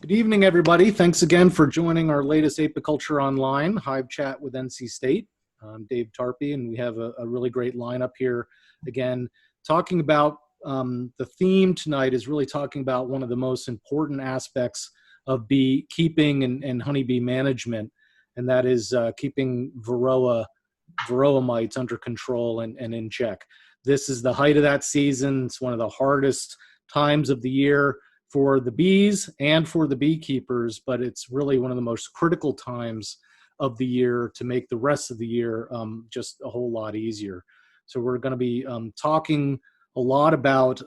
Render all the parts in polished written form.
Good evening, everybody. Thanks again for joining our latest Apiculture Online Hive Chat with NC State. I'm Dave Tarpey, and we have a really great lineup here. Again, talking about the theme tonight is really talking about one of the most important aspects of beekeeping and honeybee management, and that is keeping varroa mites under control and in check. This is the height of that season. It's one of the hardest times of the year for the bees and for the beekeepers, but it's really one of the most critical times of the year to make the rest of the year just a whole lot easier. So we're going to be talking a lot about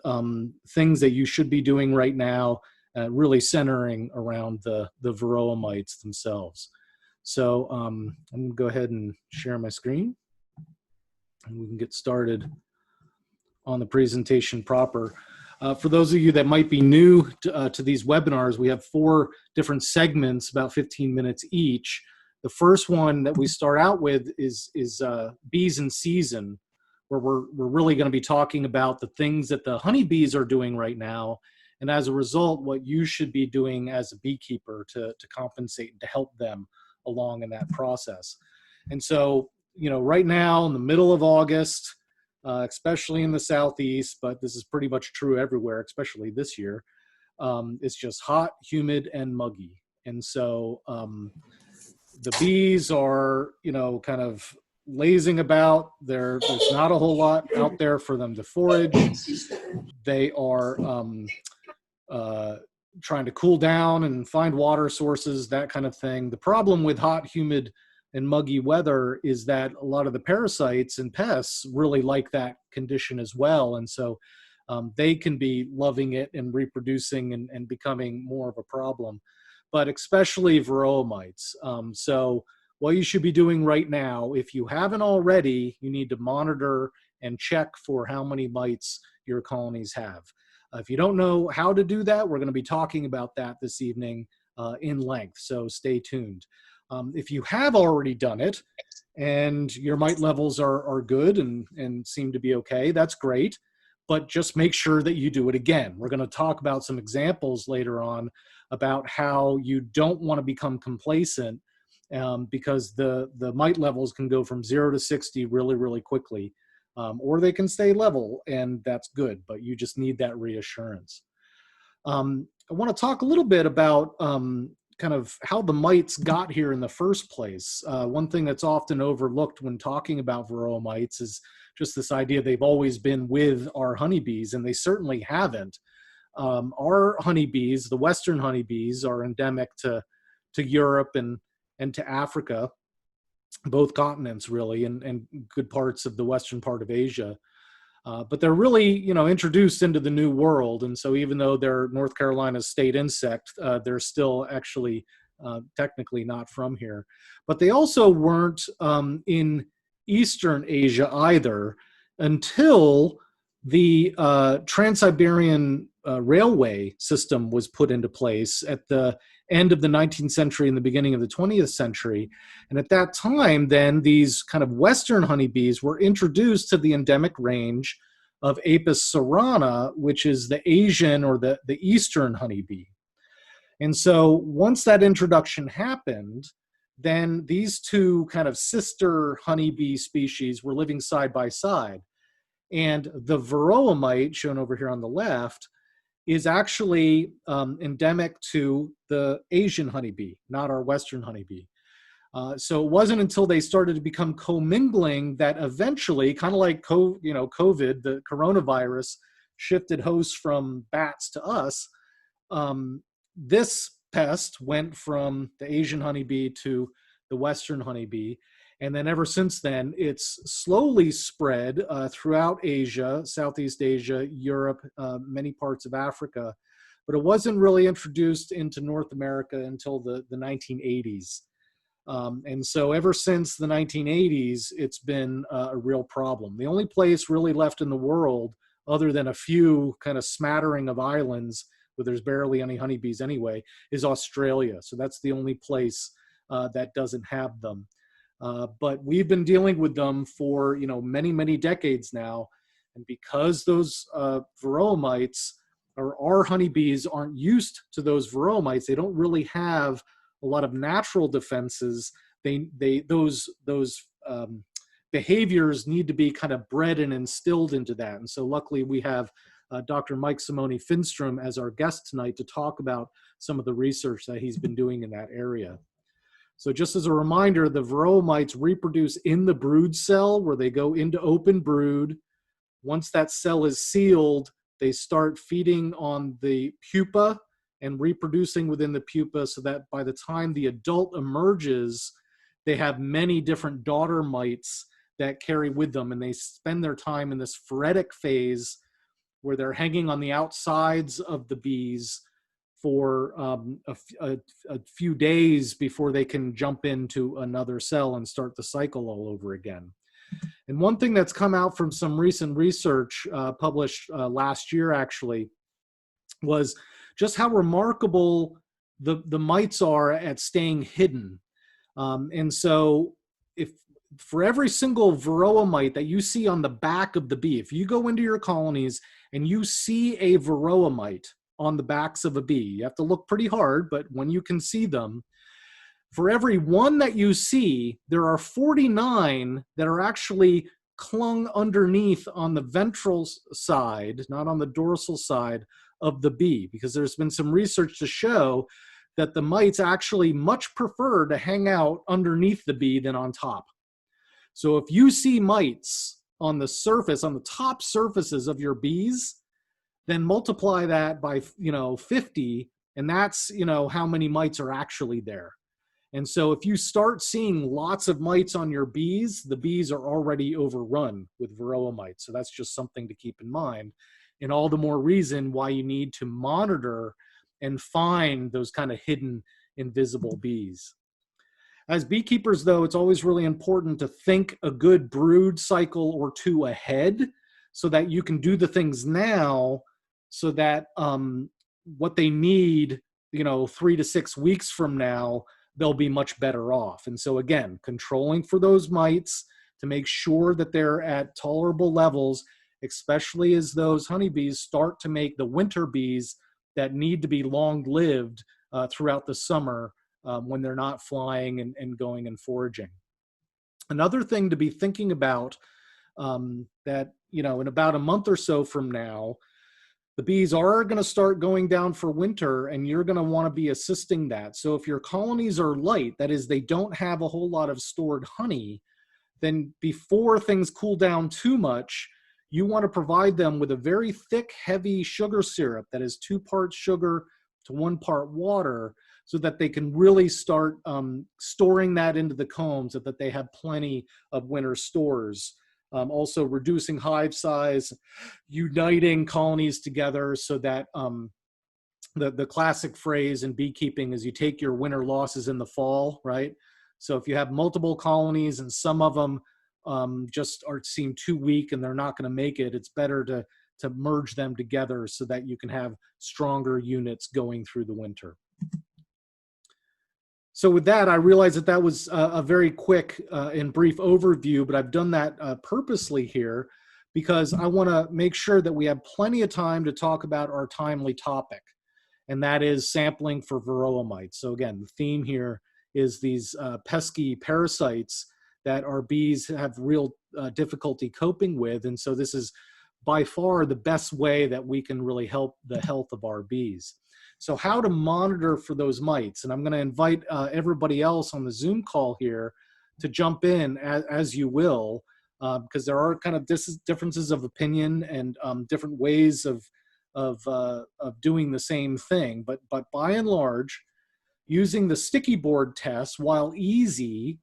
things that you should be doing right now, really centering around the varroa mites themselves. So I'm going to go ahead and share my screen, and we can get started on the presentation proper. For those of you that might be new to these webinars, we have 4 different segments, about 15 minutes each. The first one that we start out with is bees in season, where we're really going to be talking about the things that the honeybees are doing right now, and as a result, what you should be doing as a beekeeper to compensate and to help them along in that process. And so, you know, right now in the middle of August, especially in the Southeast, but this is pretty much true everywhere, especially this year. It's just hot, humid, and muggy. And so the bees are, you know, kind of lazing about. There's not a whole lot out there for them to forage. They are trying to cool down and find water sources, that kind of thing. The problem with hot, humid, and muggy weather is that a lot of the parasites and pests really like that condition as well. And so they can be loving it and reproducing and becoming more of a problem, but especially varroa mites. So what you should be doing right now, if you haven't already, you need to monitor and check for how many mites your colonies have. If you don't know how to do that, we're going to be talking about that this evening in length, so stay tuned. If you have already done it and your mite levels are good and seem to be okay, that's great, but just make sure that you do it again. We're going to talk about some examples later on about how you don't want to become complacent because the mite levels can go from 0 to 60 really, really quickly, or they can stay level, and that's good, but you just need that reassurance. I want to talk a little bit about kind of how the mites got here in the first place. One thing that's often overlooked when talking about varroa mites is just this idea they've always been with our honeybees, and they certainly haven't. Our honeybees, the Western honeybees, are endemic to Europe and to Africa, both continents really, and good parts of the western part of Asia. But they're really, you know, introduced into the New World, and so even though they're North Carolina's state insect, they're still actually technically not from here. But they also weren't in Eastern Asia either until the Trans-Siberian Railway system was put into place at the end of the 19th century and the beginning of the 20th century. And at that time, then, these kind of Western honeybees were introduced to the endemic range of Apis cerana, which is the Asian or the Eastern honeybee. And so once that introduction happened, then these two kind of sister honeybee species were living side by side. And the varroa mite, shown over here on the left, is actually endemic to the Asian honeybee, not our Western honeybee. So it wasn't until they started to become commingling that eventually, kind of like COVID, the coronavirus, shifted hosts from bats to us. This pest went from the Asian honeybee to the Western honeybee. And then ever since then, it's slowly spread throughout Asia, Southeast Asia, Europe, many parts of Africa. But it wasn't really introduced into North America until the 1980s. And so ever since the 1980s, it's been a real problem. The only place really left in the world, other than a few kind of smattering of islands where there's barely any honeybees anyway, is Australia. So that's the only place that doesn't have them. But we've been dealing with them for, you know, many, many decades now. And because those varroa mites or our honeybees aren't used to those varroa mites. They don't really have a lot of natural defenses. Those behaviors need to be kind of bred and instilled into that. And so luckily we have Dr. Mike Simone Finstrom as our guest tonight to talk about some of the research that he's been doing in that area. So just as a reminder, the varroa mites reproduce in the brood cell where they go into open brood. Once that cell is sealed, they start feeding on the pupa and reproducing within the pupa so that by the time the adult emerges, they have many different daughter mites that carry with them, and they spend their time in this phoretic phase where they're hanging on the outsides of the bees for a few days before they can jump into another cell and start the cycle all over again. And one thing that's come out from some recent research published last year actually was just how remarkable the mites are at staying hidden. And so if for every single varroa mite that you see on the back of the bee, if you go into your colonies and you see a varroa mite on the backs of a bee, you have to look pretty hard, but when you can see them, for every one that you see, there are 49 that are actually clung underneath on the ventral side, not on the dorsal side of the bee, because there's been some research to show that the mites actually much prefer to hang out underneath the bee than on top. So if you see mites on the surface, on the top surfaces of your bees, then multiply that by 50, and that's how many mites are actually there. And so if you start seeing lots of mites on your bees, the bees are already overrun with varroa mites. So that's just something to keep in mind, and all the more reason why you need to monitor and find those kind of hidden invisible bees. As beekeepers, though, it's always really important to think a good brood cycle or two ahead so that you can do the things now so that what they need, 3 to 6 weeks from now, they'll be much better off. And so again, controlling for those mites to make sure that they're at tolerable levels, especially as those honeybees start to make the winter bees that need to be long-lived throughout the summer when they're not flying and going and foraging. Another thing to be thinking about that, in about a month or so from now, the bees are going to start going down for winter, and you're going to want to be assisting that. So if your colonies are light, that is, they don't have a whole lot of stored honey, then before things cool down too much, you want to provide them with a very thick, heavy sugar syrup that is 2 parts sugar to 1 part water, so that they can really start storing that into the combs so that they have plenty of winter stores. Also reducing hive size, uniting colonies together so that the classic phrase in beekeeping is you take your winter losses in the fall, right? So if you have multiple colonies and some of them just seem too weak and they're not going to make it, it's better to merge them together so that you can have stronger units going through the winter. So with that, I realize that was a very quick and brief overview, but I've done that purposely here because I want to make sure that we have plenty of time to talk about our timely topic, and that is sampling for varroa mites. So again, the theme here is these pesky parasites that our bees have real difficulty coping with, and so this is by far the best way that we can really help the health of our bees. So how to monitor for those mites, and I'm going to invite everybody else on the Zoom call here to jump in as you will, because there are kind of differences of opinion and different ways of doing the same thing. But by and large, using the sticky board test, while easy,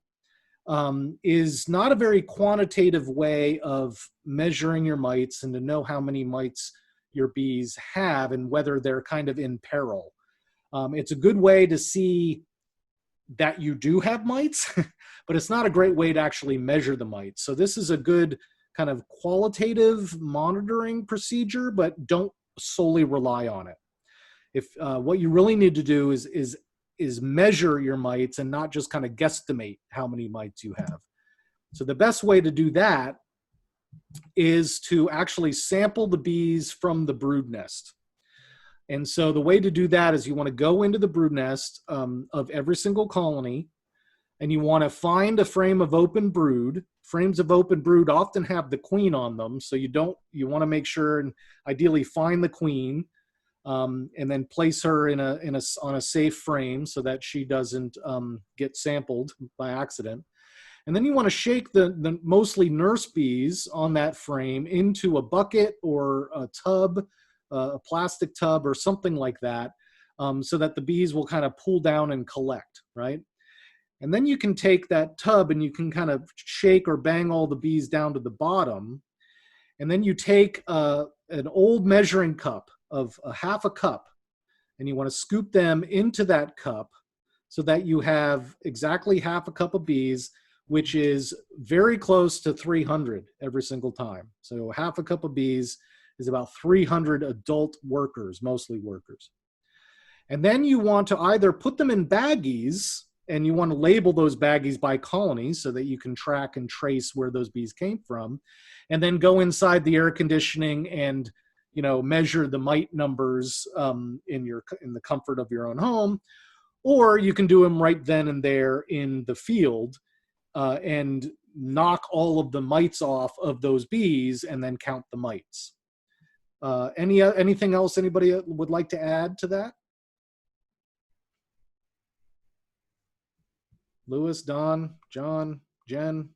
is not a very quantitative way of measuring your mites and to know how many mites your bees have and whether they're kind of in peril. It's a good way to see that you do have mites, but it's not a great way to actually measure the mites. So this is a good kind of qualitative monitoring procedure, but don't solely rely on it. If what you really need to do is measure your mites and not just kind of guesstimate how many mites you have. So the best way to do that is to actually sample the bees from the brood nest. And so the way to do that is you want to go into the brood nest of every single colony, and you want to find a frame of open brood. Frames of open brood often have the queen on them, so you want to make sure and ideally find the queen, and then place her on a safe frame so that she doesn't get sampled by accident. And then you want to shake the mostly nurse bees on that frame into a bucket or a tub, a plastic tub or something like that, so that the bees will kind of pull down and collect, right? And then you can take that tub and you can kind of shake or bang all the bees down to the bottom. And then you take an old measuring cup of a half a cup, and you want to scoop them into that cup so that you have exactly half a cup of bees, which is very close to 300 every single time. So half a cup of bees is about 300 adult workers, mostly workers. And then you want to either put them in baggies, and you want to label those baggies by colonies so that you can track and trace where those bees came from, and then go inside the air conditioning and measure the mite numbers in the comfort of your own home. Or you can do them right then and there in the field and knock all of the mites off of those bees and then count the mites. Anything else anybody would like to add to that? Lewis, Don, John, Jen?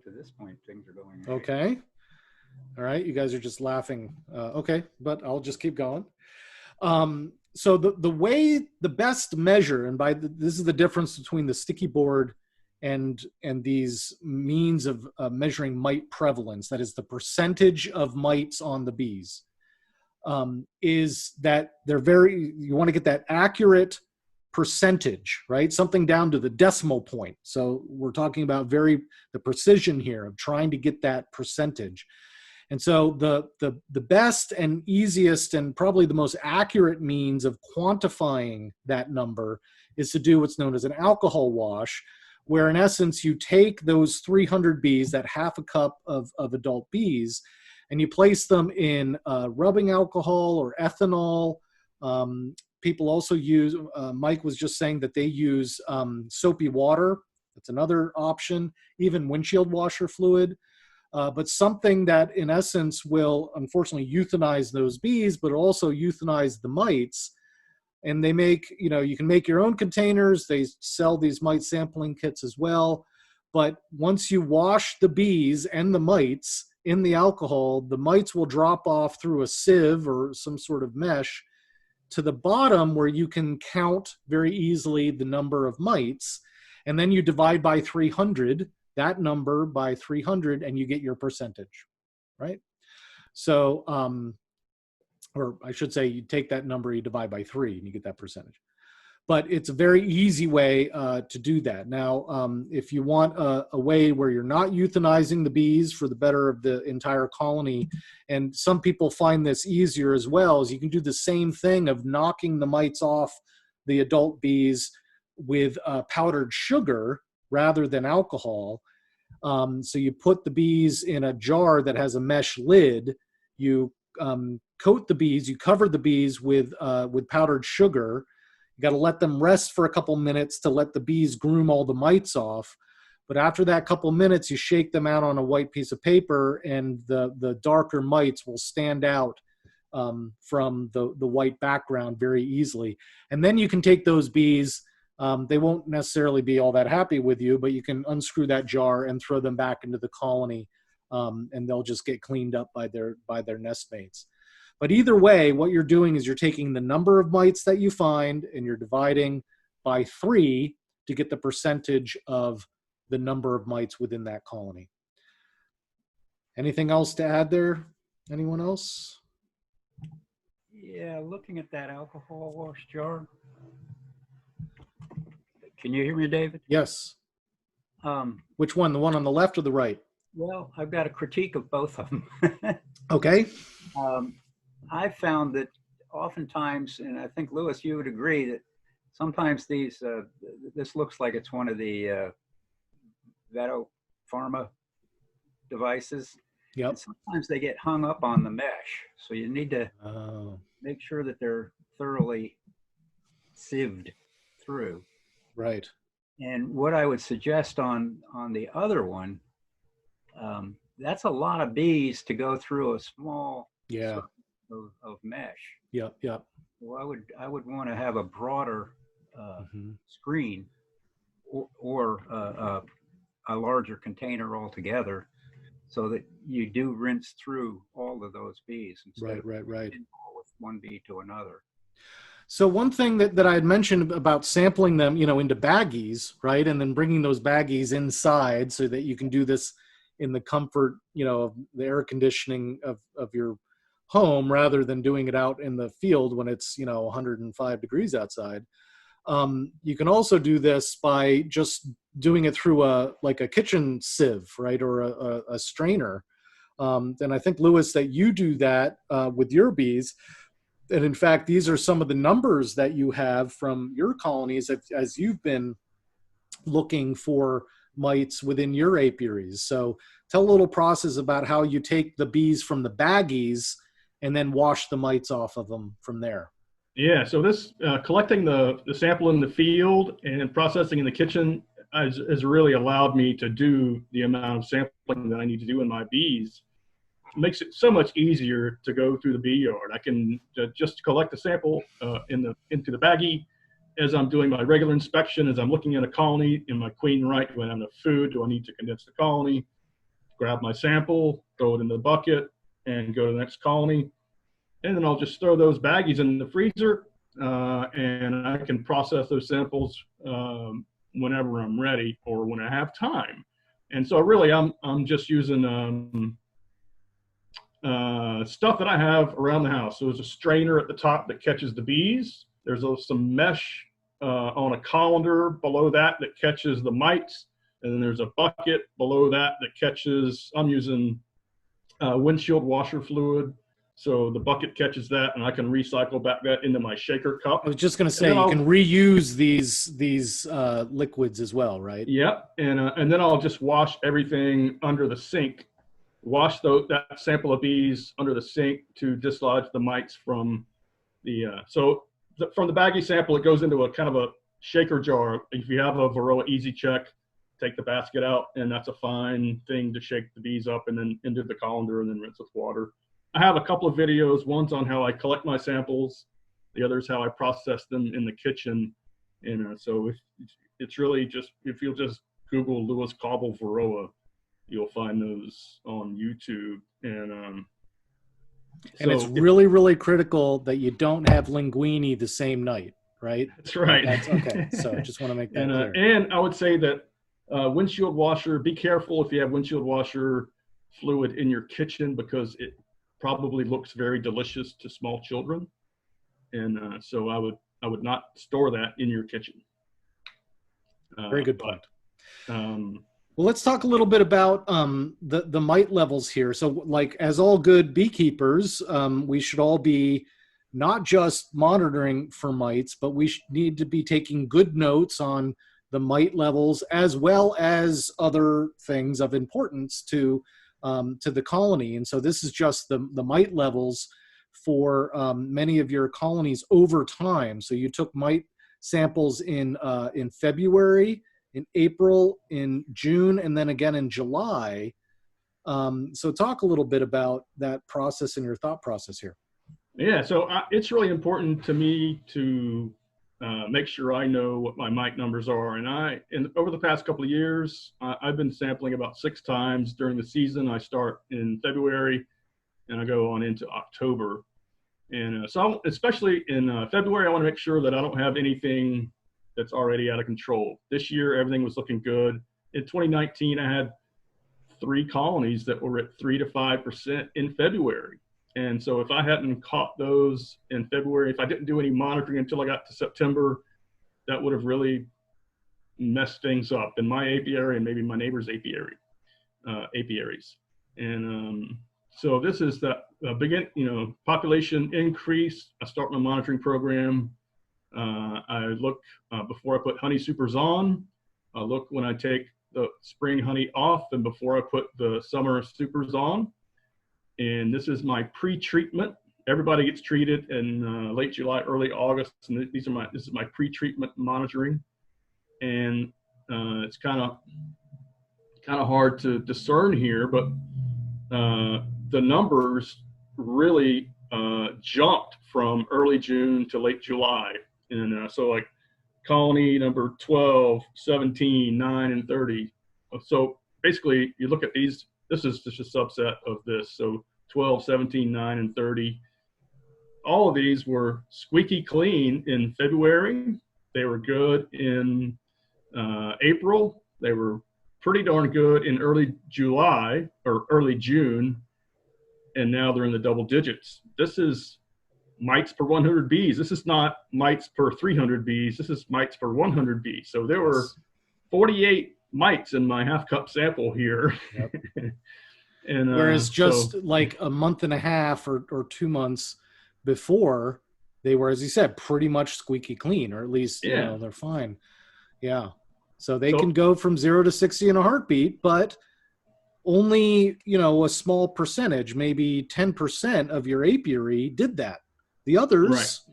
To this point, things are going right. Okay. All right, you guys are just laughing. Okay, but I'll just keep going. So the best measure, and this is the difference between the sticky board and these means of measuring mite prevalence, that is the percentage of mites on the bees, is that you want to get that accurate percentage, right? Something down to the decimal point. So we're talking about the precision here of trying to get that percentage. And so the best and easiest and probably the most accurate means of quantifying that number is to do what's known as an alcohol wash, where in essence you take those 300 bees, that half a cup of adult bees, and you place them in rubbing alcohol or ethanol. People also use, Mike was just saying that they use soapy water. That's another option, even windshield washer fluid. But something that in essence will unfortunately euthanize those bees, but also euthanize the mites. And they you can make your own containers. They sell these mite sampling kits as well. But once you wash the bees and the mites in the alcohol, the mites will drop off through a sieve or some sort of mesh to the bottom where you can count very easily the number of mites. And then you divide by 300, that number by 300, and you get your percentage, right? So, or I should say you take that number, you divide by 3, and you get that percentage. But it's a very easy way to do that. Now, if you want a way where you're not euthanizing the bees for the better of the entire colony, and some people find this easier as well, is you can do the same thing of knocking the mites off the adult bees with powdered sugar rather than alcohol. So you put the bees in a jar that has a mesh lid, you coat the bees, you cover the bees with powdered sugar. You got to let them rest for a couple minutes to let the bees groom all the mites off. But after that couple minutes, you shake them out on a white piece of paper, and the darker mites will stand out from the white background very easily. And then you can take those bees. They won't necessarily be all that happy with you, but you can unscrew that jar and throw them back into the colony, and they'll just get cleaned up by their nest mates. But either way, what you're doing is you're taking the number of mites that you find and you're dividing by 3 to get the percentage of the number of mites within that colony. Anything else to add there? Anyone else? Yeah, looking at that alcohol wash jar. Can you hear me, David? Yes. Which one? The one on the left or the right? Well, I've got a critique of both of them. Okay. I found that oftentimes, and I think, Lewis, you would agree, that sometimes this looks like it's one of the Veto Pharma devices. And Yep. sometimes they get hung up on the mesh. So you need to Oh, make sure that they're thoroughly sieved through. right. And what I would suggest on the other one, that's a lot of bees to go through a small Yeah. surface of mesh. Yep. Yep. So I would want to have a broader Hmm. screen or a larger container altogether, so that you do rinse through all of those bees instead Right. of Right. Right. with one bee to another. So one thing that I had mentioned about sampling them, into baggies, right, and then bringing those baggies inside so that you can do this in the comfort, of the air conditioning of your home rather than doing it out in the field when it's 105 degrees outside. You can also do this by just doing it through a kitchen sieve, right, or a strainer. And I think, Lewis, that you do that with your bees. And in fact, these are some of the numbers that you have from your colonies as you've been looking for mites within your apiaries. So tell a little process about how you take the bees from the baggies and then wash the mites off of them from there. Yeah, so this collecting the sample in the field and processing in the kitchen has really allowed me to do the amount of sampling that I need to do in my bees. It makes it so much easier to go through the bee yard. I can just collect the sample into the baggie as I'm doing my regular inspection, as I'm looking at a colony in my queen right. Do I have enough food? Do I need to condense the colony? Grab my sample, throw it in the bucket, and go to the next colony. And then I'll just throw those baggies in the freezer, and I can process those samples whenever I'm ready or when I have time. And so really, I'm just using stuff that I have around the house. So there's a strainer at the top that catches the bees. There's some mesh on a colander below that catches the mites. And then there's a bucket below that catches, I'm using windshield washer fluid. So the bucket catches that, and I can recycle back that into my shaker cup. I was just going to And say then you can reuse these liquids as well, right? Yep, and then I'll just wash everything under the sink. Wash that sample of bees under the sink to dislodge the mites from the. From the baggie sample, it goes into a kind of a shaker jar. If you have a varroa easy check, take the basket out, and that's a fine thing to shake the bees up and then into the colander and then rinse with water. I have a couple of videos. One's on how I collect my samples. The other's how I process them in the kitchen. And so it's really just, if you'll just Google Lewis Cobble Varroa, you'll find those on YouTube. And It's really, really critical that you don't have linguine the same night, right? That's right. That's okay. So I just want to make that clear. And I would say that windshield washer, be careful if you have windshield washer fluid in your kitchen, because it probably looks very delicious to small children. And so I would not store that in your kitchen. Very good point. Well, let's talk a little bit about the mite levels here. So, like, as all good beekeepers, we should all be not just monitoring for mites, but we need to be taking good notes on the mite levels as well as other things of importance to the colony. And so this is just the mite levels for many of your colonies over time. So you took mite samples in February, in April, in June, and then again in July. So talk a little bit about that process and your thought process here. Yeah, so it's really important to me to make sure I know what my mite numbers are. And over the past couple of years, I've been sampling about 6 times during the season. I start in February and I go on into October. And so especially in February, I want to make sure that I don't have anything that's already out of control. This year, everything was looking good. In 2019, I had 3 colonies that were at 3 to 5% in February. And so if I hadn't caught those in February, if I didn't do any monitoring until I got to September, that would have really messed things up in my apiary and maybe my neighbor's apiaries. And so this is the population increase. I start my monitoring program. I look before I put honey supers on. I look when I take the spring honey off and before I put the summer supers on. And this is my pre-treatment. Everybody gets treated in late July, early August, and this is my pre-treatment monitoring. And it's kind of hard to discern here, but the numbers really jumped from early June to late July. And so like colony number 12, 17, 9, and 30. So basically you look at these, this is just a subset of this. So 12, 17, 9, and 30. All of these were squeaky clean in February. They were good in April. They were pretty darn good in early July or early June. And now they're in the double digits. This is mites per 100 bees. This is not mites per 300 bees. This is mites per 100 bees. So there were 48 mites in my half cup sample here. Yep. And whereas just like a month and a half or 2 months before, they were, as you said, pretty much squeaky clean, or at least you know, they're fine. Yeah. So they can go from 0 to 60 in a heartbeat, but only, you know, a small percentage, maybe 10% of your apiary did that. The others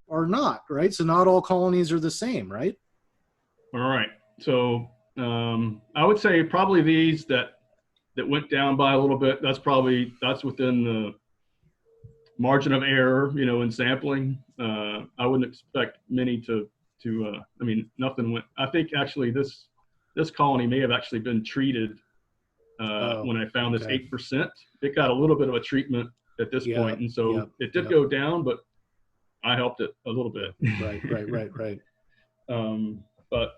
are not, right? So not all colonies are the same, right? All right. So I would say probably these that went down by a little bit, that's within the margin of error, you know, in sampling. I wouldn't expect many to I mean, nothing went. I think actually this colony may have actually been treated when I found this 8%. It got a little bit of a treatment at this point, and so it did go down, but I helped it a little bit. Right. But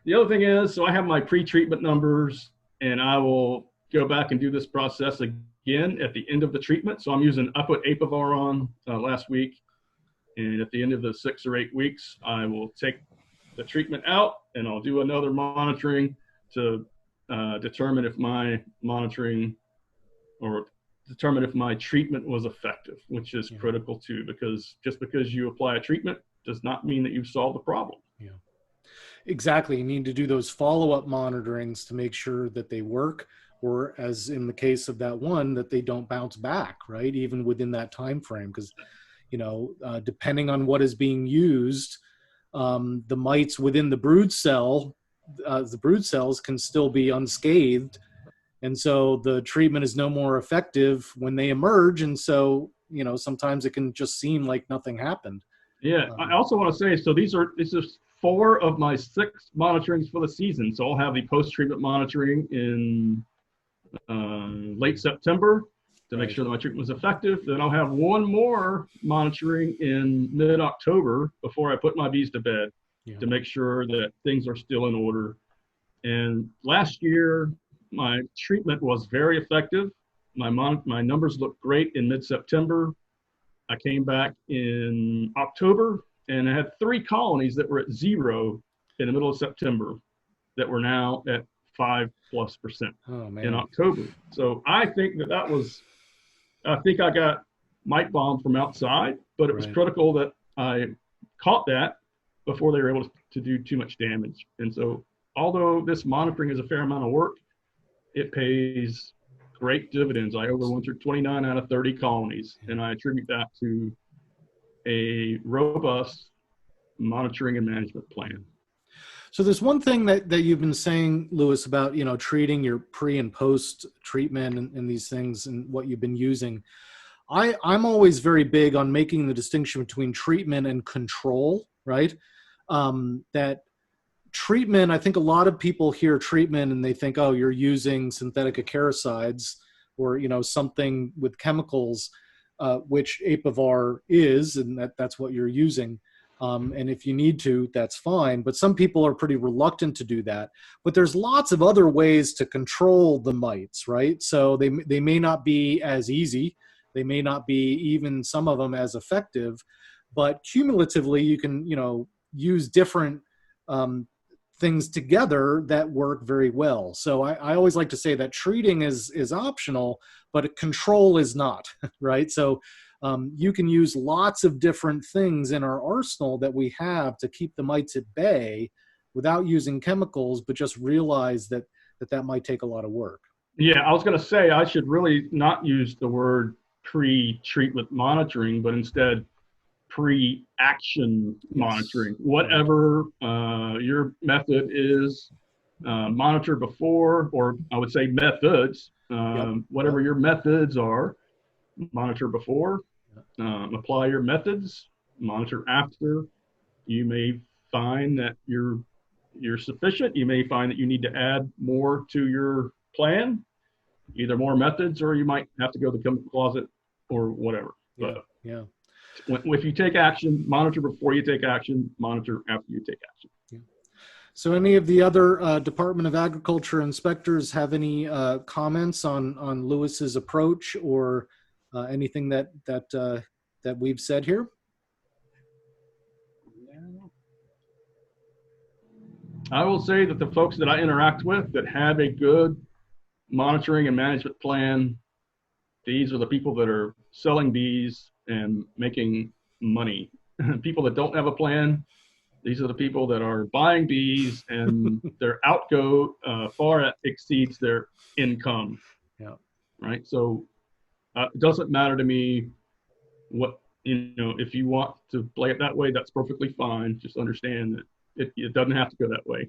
the other thing is, so I have my pre-treatment numbers, and I will go back and do this process again at the end of the treatment. So I put Apivar on last week, and at the end of the 6 or 8 weeks, I will take the treatment out, and I'll do another monitoring to determine if my treatment was effective, which is critical too, because just because you apply a treatment does not mean that you've solved the problem. Yeah, exactly. You need to do those follow-up monitorings to make sure that they work, or as in the case of that one, that they don't bounce back, right? Even within that time frame, because you know, depending on what is being used, the mites within the brood cells can still be unscathed. And so the treatment is no more effective when they emerge. And so, you know, sometimes it can just seem like nothing happened. Yeah. I also want to say, so this is 4 of my 6 monitorings for the season. So I'll have the post-treatment monitoring in late September to make sure that my treatment was effective. Then I'll have 1 more monitoring in mid-October before I put my bees to bed to make sure that things are still in order. And last year, my treatment was very effective. My numbers looked great in mid-September. I came back in October, and I had 3 colonies that were at 0 in the middle of September that were now at 5+% in October. So I think I think I got mite bomb from outside, but it was critical that I caught that before they were able to do too much damage. And so although this monitoring is a fair amount of work, it pays great dividends. I overwintered 29 out of 30 colonies, and I attribute that to a robust monitoring and management plan. So there's one thing that you've been saying, Lewis, about, you know, treating your pre and post treatment and these things and what you've been using. I'm always very big on making the distinction between treatment and control, right? That treatment, I think a lot of people hear treatment and they think, oh, you're using synthetic acaricides or, you know, something with chemicals, which Apivar is, and that's what you're using. And if you need to, that's fine. But some people are pretty reluctant to do that. But there's lots of other ways to control the mites, right? So they may not be as easy. They may not be even some of them as effective. But cumulatively, you can, you know, use different things together that work very well. So I always like to say that treating is optional, but control is not, right? So you can use lots of different things in our arsenal that we have to keep the mites at bay without using chemicals, but just realize that might take a lot of work. Yeah, I was going to say I should really not use the word pre-treatment monitoring, but instead pre-action Yes. monitoring. Right. Whatever your method is, monitor before, or I would say methods, Yep. whatever Yep. your methods are, monitor before, apply your methods, monitor after. You may find that you're sufficient. You may find that you need to add more to your plan, either more methods, or you might have to go to the chemical closet or whatever. Yeah. But Yeah. if you take action, monitor before you take action, monitor after you take action. Yeah. So, any of the other Department of Agriculture inspectors have any comments on Lewis's approach or anything that we've said here? I will say that the folks that I interact with that have a good monitoring and management plan, these are the people that are selling bees and making money. People that don't have a plan, these are the people that are buying bees and their outgo far exceeds their income. Yeah. Right. So it doesn't matter to me what, if you want to play it that way, that's perfectly fine. Just understand that it doesn't have to go that way.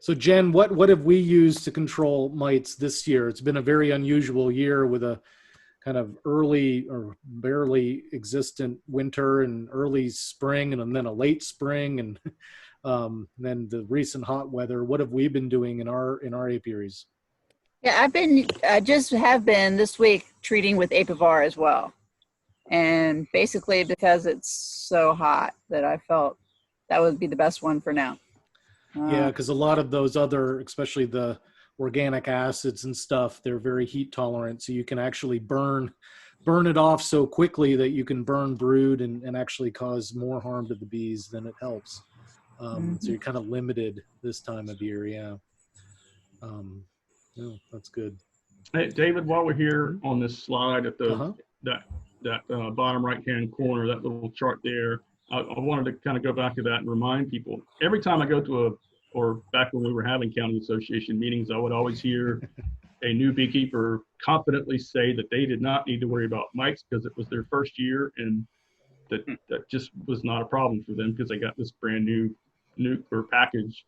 So, Jen, what have we used to control mites this year? It's been a very unusual year with a kind of early or barely existent winter and early spring, and then a late spring, and then the recent hot weather. What have we been doing in our apiaries? Yeah, I just have been this week treating with Apivar as well. And basically because it's so hot that I felt that would be the best one for now. Yeah, because a lot of those other, especially the organic acids and stuff, they're very heat tolerant. So you can actually burn it off so quickly that you can burn brood and actually cause more harm to the bees than it helps. So you're kind of limited this time of year. Yeah. No, that's good. Hey, David, while we're here on this slide at the that bottom right hand corner, that little chart there, I wanted to kind of go back to that and remind people. Every time I go to or back when we were having county association meetings, I would always hear a new beekeeper confidently say that they did not need to worry about mites because it was their first year, and that just was not a problem for them because they got this brand new or package.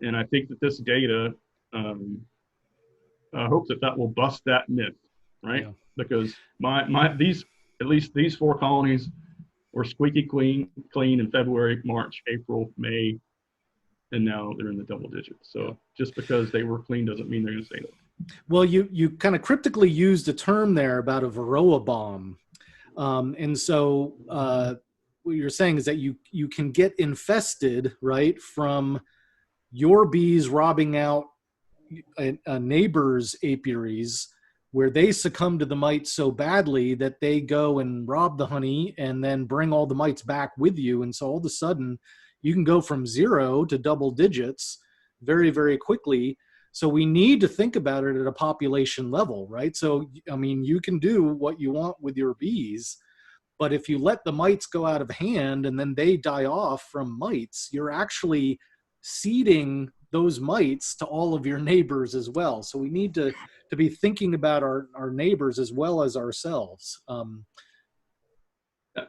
And I think that this data, I hope that will bust that myth, right? Yeah. Because at least these 4 colonies were squeaky clean in February, March, April, May, and now they're in the double digits. So just because they were clean doesn't mean they're going to stay there. Well, you kind of cryptically used a term there about a varroa bomb. And so what you're saying is that you can get infested, right, from your bees robbing out a neighbor's apiaries where they succumb to the mites so badly that they go and rob the honey and then bring all the mites back with you. And so all of a sudden you can go from 0 to double digits very, very quickly. So we need to think about it at a population level, right? So, I mean, you can do what you want with your bees, but if you let the mites go out of hand and then they die off from mites, you're actually seeding those mites to all of your neighbors as well. So we need to be thinking about our neighbors as well as ourselves.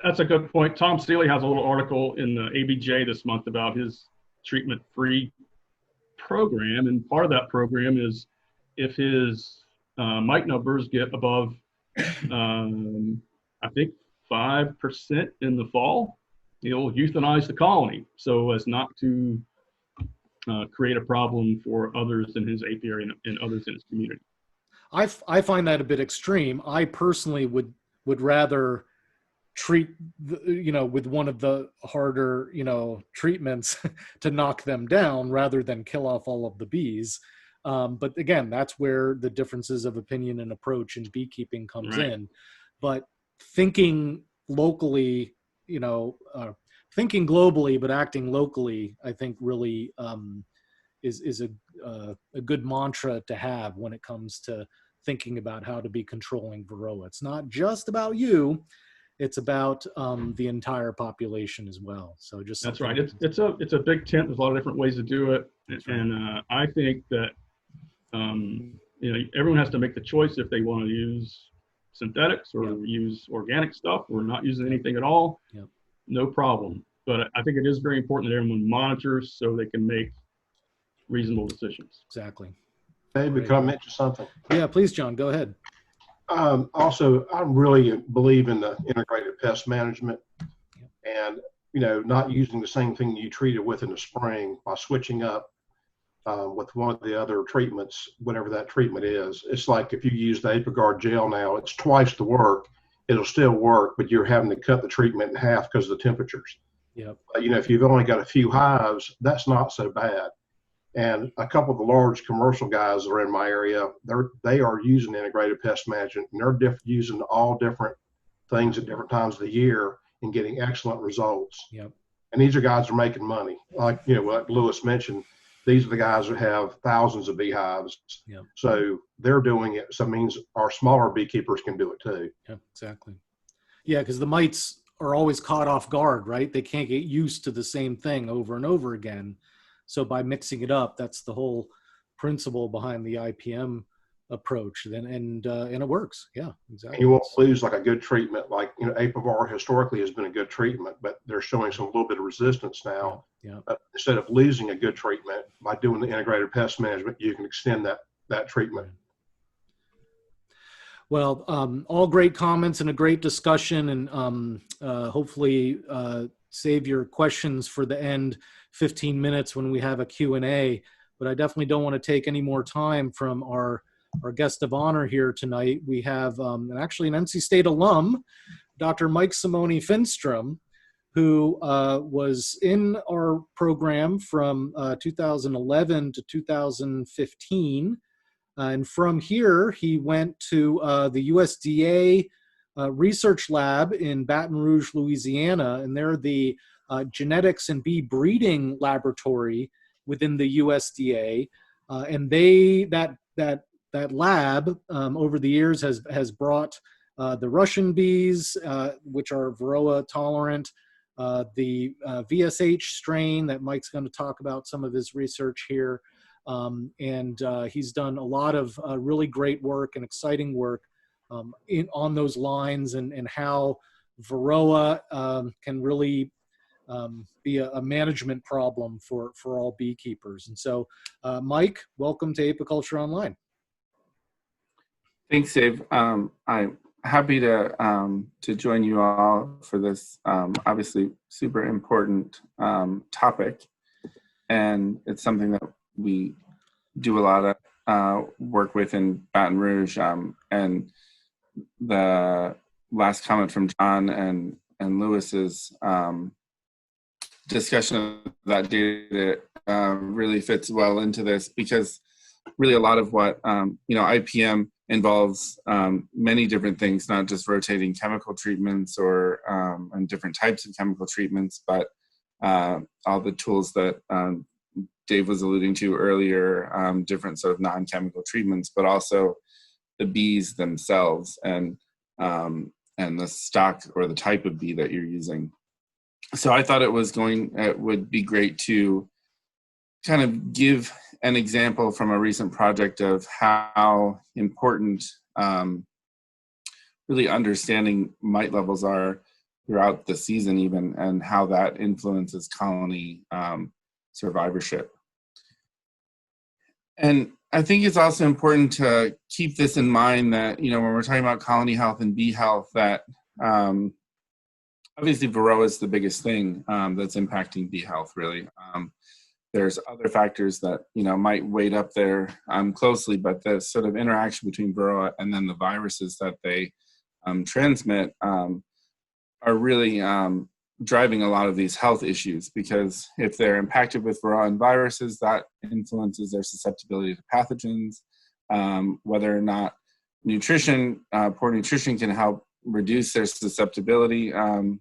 That's a good point. Tom Steely has a little article in the ABJ this month about his treatment-free program, and part of that program is if his mite numbers get above, I think 5% in the fall, he'll euthanize the colony so as not to create a problem for others in his apiary and others in his community. I find that a bit extreme. I personally would rather treat with one of the harder treatments to knock them down rather than kill off all of the bees. But again, that's where the differences of opinion and approach in beekeeping comes in. But thinking locally, thinking globally but acting locally, I think really is a good mantra to have when it comes to thinking about how to be controlling varroa. It's not just about you; it's about the entire population as well. So just that's right. It's a big tent. There's a lot of different ways to do it, and I think that Everyone has to make the choice if they want to use synthetics or Yep. use organic stuff or not using anything at all. Yep. No problem. But I think it is very important that everyone monitors so they can make reasonable decisions. Exactly. David, can I mention something? Yeah, please, John, go ahead. Also, I really believe in the integrated pest management and, not using the same thing you treated with in the spring by switching up with one of the other treatments, whatever that treatment is. It's like if you use the Apigard gel now, it's twice the work. It'll still work, but you're having to cut the treatment in half because of the temperatures. Yep. If you've only got a few hives, that's not so bad. And a couple of the large commercial guys that are in my area, they are using integrated pest management, and they're using all different things at different times of the year and getting excellent results. Yep. And these are guys that are making money. Like Lewis mentioned, these are the guys that have thousands of beehives. Yep. So they're doing it. So it means our smaller beekeepers can do it too. Yeah, exactly. Yeah, because the mites are always caught off guard, right? They can't get used to the same thing over and over again. So by mixing it up, that's the whole principle behind the IPM approach. And it works. Yeah, exactly. And you won't lose like a good treatment. Like, Apivar historically has been a good treatment, but they're showing some little bit of resistance now. Yeah. Instead of losing a good treatment by doing the integrated pest management, you can extend that treatment. Well, all great comments and a great discussion, and hopefully save your questions for the end 15 minutes when we have a Q&A. But I definitely don't want to take any more time from our guest of honor here tonight. We have actually an NC State alum, Dr. Mike Simone Finstrom, who was in our program from 2011 to 2015. And from here, he went to the USDA research lab in Baton Rouge, Louisiana, and they're the genetics and bee breeding laboratory within the USDA. And that lab over the years has brought the Russian bees, which are varroa tolerant, the VSH strain that Mike's going to talk about some of his research here. And he's done a lot of really great work and exciting work on those lines, and how varroa can really be a management problem for all beekeepers. And so, Mike, welcome to Apiculture Online. Thanks, Dave. I'm happy to join you all for this obviously super important topic, and it's something that we do a lot of work with in Baton Rouge. And the last comment from John and Lewis's discussion of that data really fits well into this, because really a lot of what IPM involves many different things, not just rotating chemical treatments or and different types of chemical treatments, but all the tools that Dave was alluding to earlier, different sort of non-chemical treatments, but also the bees themselves and the stock or the type of bee that you're using. So I thought it would be great to kind of give an example from a recent project of how important really understanding mite levels are throughout the season even, and how that influences colony survivorship. And I think it's also important to keep this in mind that, when we're talking about colony health and bee health, that obviously varroa is the biggest thing that's impacting bee health, really. There's other factors that, might weight up there closely, but the sort of interaction between varroa and then the viruses that they transmit are really driving a lot of these health issues, because if they're impacted with varroa and viruses, that influences their susceptibility to pathogens. Whether or not poor nutrition can help reduce their susceptibility, or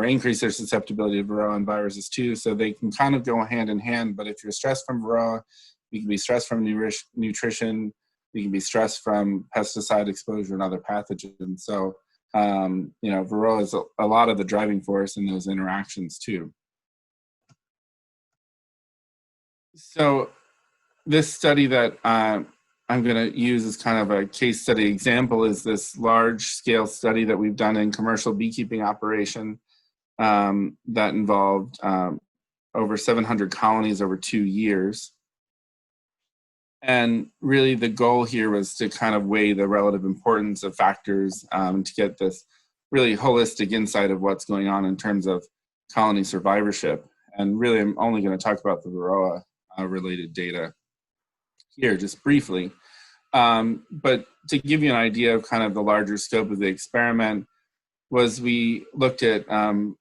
increase their susceptibility to varroa and viruses too. So they can kind of go hand in hand. But if you're stressed from varroa, you can be stressed from nutrition, you can be stressed from pesticide exposure and other pathogens. So varroa is a lot of the driving force in those interactions too. So this study that I'm going to use as kind of a case study example is this large scale study that we've done in commercial beekeeping operation that involved over 700 colonies over 2 years. And really the goal here was to kind of weigh the relative importance of factors to get this really holistic insight of what's going on in terms of colony survivorship. And really, I'm only going to talk about the varroa related data here just briefly. But to give you an idea of kind of the larger scope of the experiment was we looked at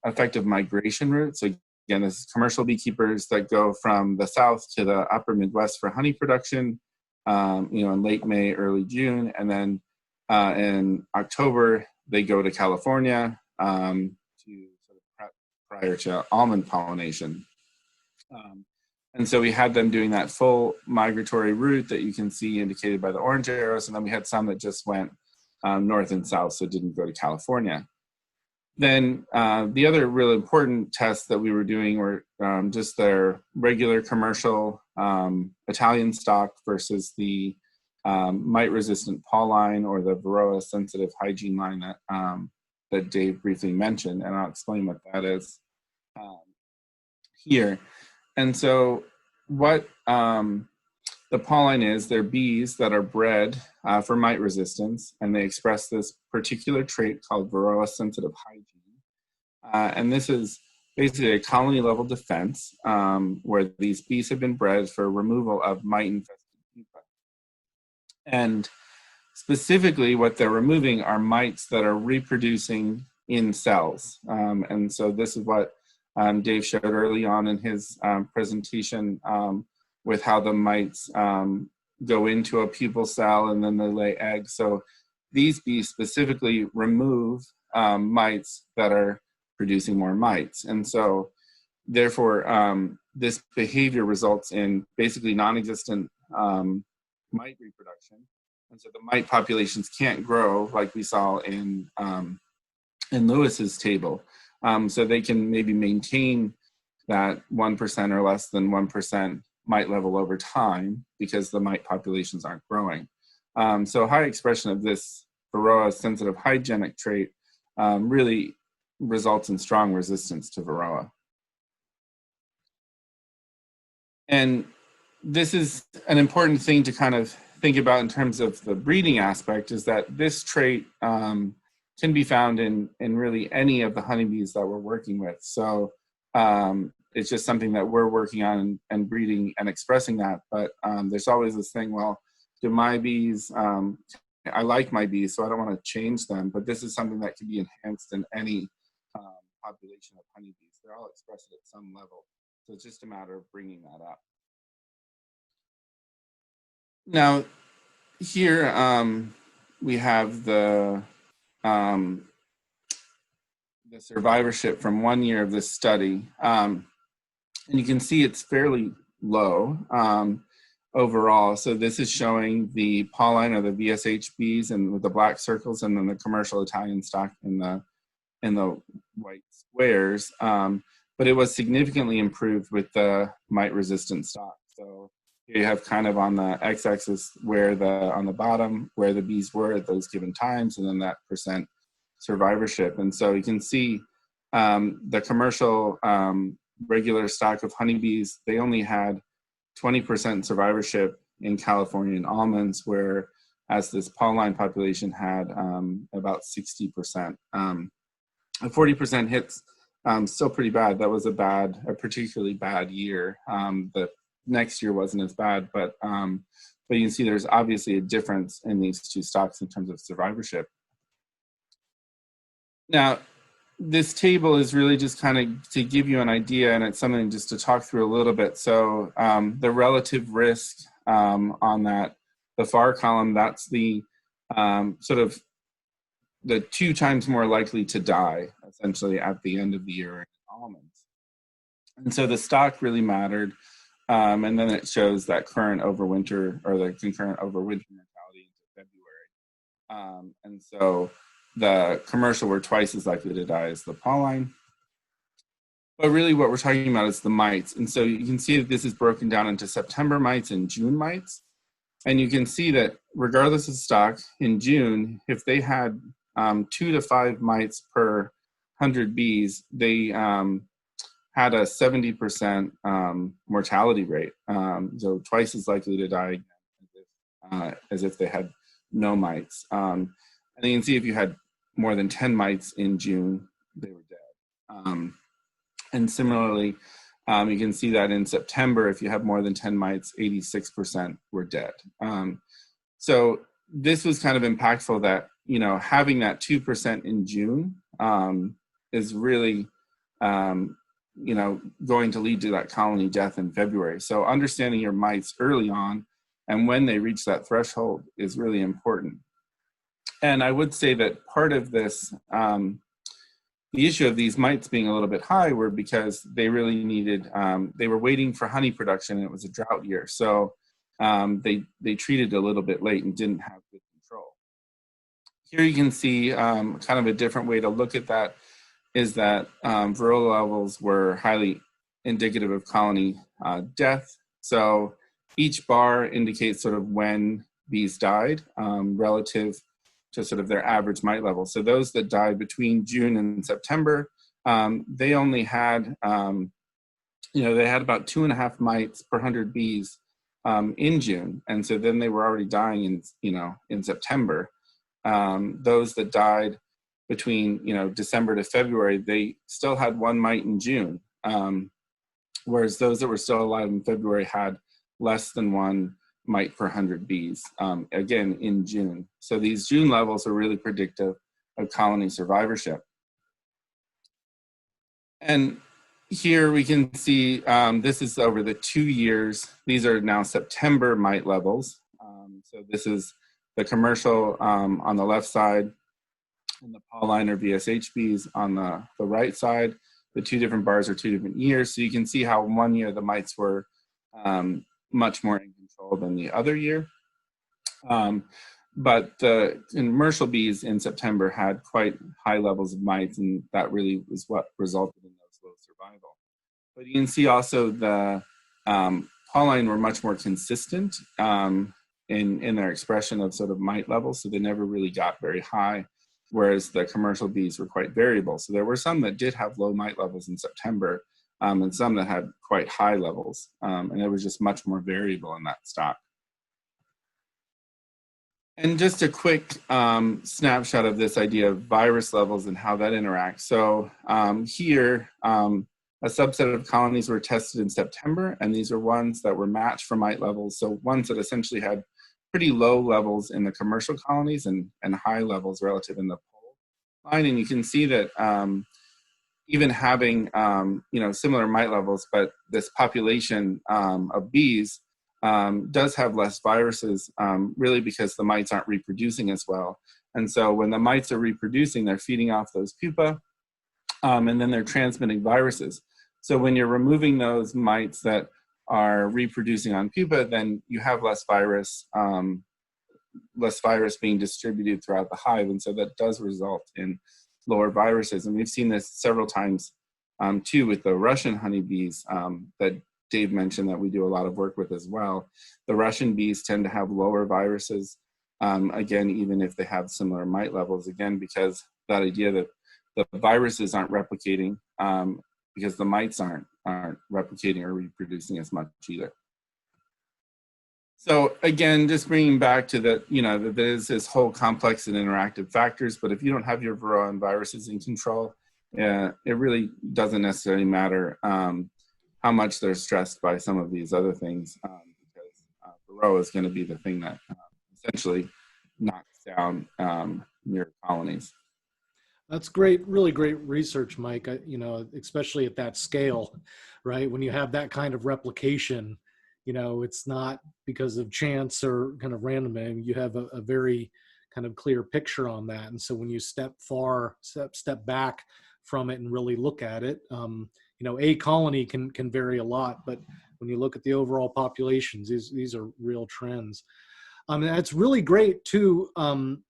effective migration routes. So again, this is commercial beekeepers that go from the south to the upper Midwest for honey production, in late May, early June. And then in October, they go to California to sort of prep prior to almond pollination. And so we had them doing that full migratory route that you can see indicated by the orange arrows. And then we had some that just went north and south, so didn't go to California. Then the other really important tests that we were doing were just their regular commercial Italian stock versus the mite-resistant pall line or the varroa-sensitive hygiene line that Dave briefly mentioned, and I'll explain what that is here. And so what the pall line is, they're bees that are bred for mite resistance, and they express this particular trait called varroa-sensitive hygiene. And this is basically a colony-level defense where these bees have been bred for removal of mite-infested pupa. And specifically, what they're removing are mites that are reproducing in cells. And so this is what Dave showed early on in his presentation with how the mites go into a pupal cell and then they lay eggs. So these bees specifically remove mites that are producing more mites. And so therefore, this behavior results in basically non-existent mite reproduction. And so the mite populations can't grow like we saw in Lewis's table. So they can maybe maintain that 1% or less than 1% mite level over time because the mite populations aren't growing. So high expression of this varroa-sensitive hygienic trait really results in strong resistance to varroa. And this is an important thing to kind of think about in terms of the breeding aspect, is that this trait can be found in really any of the honeybees that we're working with. So it's just something that we're working on and breeding and expressing that. But there's always this thing, well, do my bees, I like my bees, so I don't want to change them. But this is something that can be enhanced in any population of honeybees. They're all expressed at some level. So it's just a matter of bringing that up. Now, here we have the survivorship from 1 year of this study. And you can see it's fairly low overall. So this is showing the pall line or the VSH bees and with the black circles, and then the commercial Italian stock in the white squares. But it was significantly improved with the mite-resistant stock. So you have kind of on the x-axis on the bottom where the bees were at those given times, and then that percent survivorship. And so you can see the commercial regular stock of honeybees, they only had 20% survivorship in California in almonds, whereas this pall line population had about 60%. 40% hits, still pretty bad. That was a particularly bad year. The next year wasn't as bad, but you can see there's obviously a difference in these two stocks in terms of survivorship. Now, this table is really just kind of to give you an idea, and it's something just to talk through a little bit. So the relative risk on the far column, that's the sort of the 2 times more likely to die, essentially, at the end of the year in almonds. And so the stock really mattered. And then it shows that current overwinter, or the concurrent overwinter mortality into February. And so the commercial were twice as likely to die as the pall line. But really what we're talking about is the mites. And so you can see that this is broken down into September mites and June mites. And you can see that regardless of stock, in June, if they had 2 to 5 mites per 100 bees, they had a 70% mortality rate. So twice as likely to die as if they had no mites. And you can see if you had more than 10 mites in June, they were dead. And similarly, you can see that in September, if you have more than 10 mites, 86% were dead. So this was kind of impactful that, you know, having that 2% in June is really, you know, going to lead to that colony death in February. So understanding your mites early on and when they reach that threshold is really important. And I would say that part of this, the issue of these mites being a little bit high were because they really needed, they were waiting for honey production, and it was a drought year. So they treated a little bit late and didn't have good control. Here you can see kind of a different way to look at that is that varroa levels were highly indicative of colony death. So each bar indicates sort of when bees died relative to sort of their average mite level. So those that died between June and September, they only had, you know, they had about 2.5 mites per 100 bees in June. And so then they were already dying in, you know, in September. Those that died between, you know, December to February, they still had 1 mite in June. Whereas those that were still alive in February had less than 1 mite per 100 bees, again, in June. So these June levels are really predictive of colony survivorship. And here we can see, this is over the 2 years. These are now September mite levels. So this is the commercial on the left side, and the Pauline or VSH bees on the right side. The 2 different bars are 2 different years. So you can see how 1 year the mites were much more in control than the other year. But the commercial bees in September had quite high levels of mites, and that really was what resulted in those low survival. But you can see also the Pauline were much more consistent in their expression of sort of mite levels, so they never really got very high, whereas the commercial bees were quite variable. So there were some that did have low mite levels in September, and some that had quite high levels, and it was just much more variable in that stock. And just a quick snapshot of this idea of virus levels and how that interacts. So here, a subset of colonies were tested in September, and these are ones that were matched for mite levels. So ones that essentially had pretty low levels in the commercial colonies and high levels relative in the pole line. And you can see that even having you know, similar mite levels, but this population of bees does have less viruses, really because the mites aren't reproducing as well. And so when the mites are reproducing, they're feeding off those pupa, and then they're transmitting viruses. So when you're removing those mites that are reproducing on pupa, then you have less virus being distributed throughout the hive. And so that does result in lower viruses. And we've seen this several times too with the Russian honeybees that Dave mentioned that we do a lot of work with as well. The Russian bees tend to have lower viruses, again, even if they have similar mite levels, again, because that idea that the viruses aren't replicating because the mites aren't replicating or reproducing as much either. So again, just bringing back to that, you know, that there's this whole complex and interactive factors, but if you don't have your varroa and viruses in control, it really doesn't necessarily matter how much they're stressed by some of these other things, because varroa is going to be the thing that essentially knocks down your colonies. That's great, really great research, Mike. You know, especially at that scale, right? When you have that kind of replication, you know, it's not because of chance or kind of random. I mean, you have a very kind of clear picture on that. And so when you step back from it and really look at it, you know, a colony can vary a lot, but when you look at the overall populations, these are real trends. It's really great too